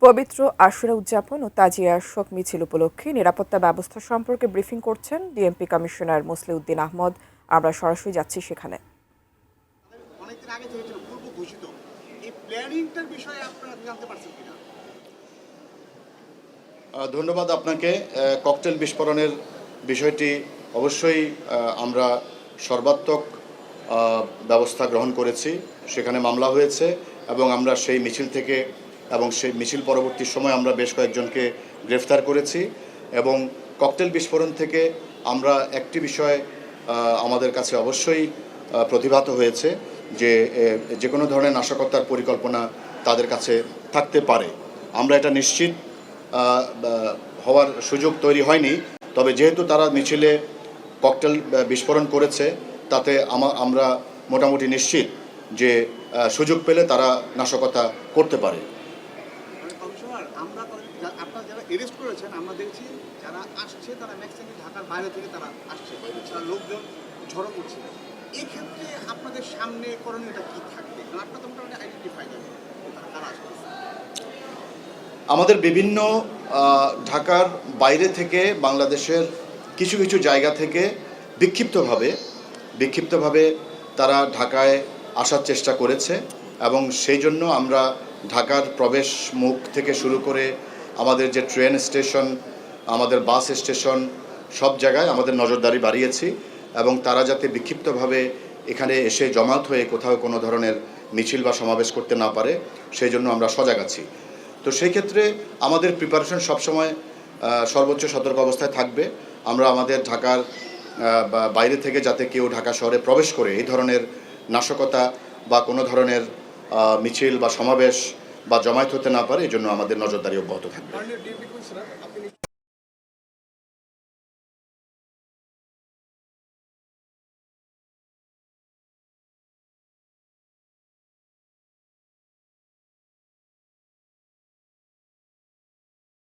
পবিত্র আশুরা উদযাপন ও তাজিয়া শোক মিছিল উপলক্ষে নিরাপত্তা ব্যবস্থা সম্পর্কে ব্রিফিং করছেন ডিএমপি কমিশনার মুসলিউদ্দিন আহমদ। আমরা সরাসরি যাচ্ছি সেখানে। অনেকদিন আগে থেকে ছিল পূর্ব ঘোষিত, এই প্ল্যানিংটার বিষয়ে আপনারা জানতে পারছেন কিনা? ধন্যবাদ আপনাকে। ককটেল বিস্ফোরণের বিষয়টি অবশ্যই আমরা সর্বাত্মক ব্যবস্থা গ্রহণ করেছি। সেখানে মামলা হয়েছে এবং আমরা সেই মিছিল থেকে এবং সেই মিছিল পরবর্তী সময় আমরা বেশ কয়েকজনকে গ্রেফতার করেছি এবং ককটেল বিস্ফোরণ থেকে আমরা একটি বিষয় আমাদের কাছে অবশ্যই প্রতিভাত হয়েছে যে কোনো ধরনের নাশকতার পরিকল্পনা তাদের কাছে থাকতে পারে। আমরা এটা নিশ্চিত হওয়ার সুযোগ তৈরি হয়নি, তবে যেহেতু তারা মিছিলে ককটেল বিস্ফোরণ করেছে তাতে আমরা মোটামুটি নিশ্চিত যে সুযোগ পেলে তারা নাশকতা করতে পারে। কমিশনার, আমরা আপনারা যারা অ্যারেস্ট করেছেন আমরা দেখছি যারা আসছে তারা ম্যাক্সিমাম ঢাকার বাইরে থেকে তারা আসছে, তারা লোকজন ঝড়ো করছে। এই ক্ষেত্রে আপনাদের সামনে করণীয়টা কি থাকবে? কারণ আপনারা তো মোটামুটি আইডেন্টিফাই যাবে তারা কারা আসবে। আমাদের বিভিন্ন ঢাকার বাইরে থেকে বাংলাদেশের কিছু কিছু জায়গা থেকে বিক্ষিপ্তভাবে তারা ঢাকায় আসার চেষ্টা করেছে এবং সেই জন্য আমরা ঢাকার প্রবেশ মুখ থেকে শুরু করে আমাদের যে ট্রেন স্টেশন, আমাদের বাস স্টেশন, সব জায়গায় আমাদের নজরদারি বাড়িয়েছি এবং তারা যাতে বিক্ষিপ্তভাবে এখানে এসে জমায়েত হয়ে কোথাও কোনো ধরনের মিছিল বা সমাবেশ করতে না পারে সেই জন্য আমরা সজাগ আছি। তো সেই ক্ষেত্রে আমাদের প্রিপারেশন সবসময় সর্বোচ্চ সতর্ক অবস্থায় থাকবে। আমরা আমাদের ঢাকার বাইরে থেকে যাতে কেউ ঢাকা শহরে প্রবেশ করে এই ধরনের নাশকতা বা কোনো ধরনের মিছিল বা সমাবেশ বা জমায়েত হতে না পারে এই জন্য আমাদের নজরদারি অব্যাহত থাকবে।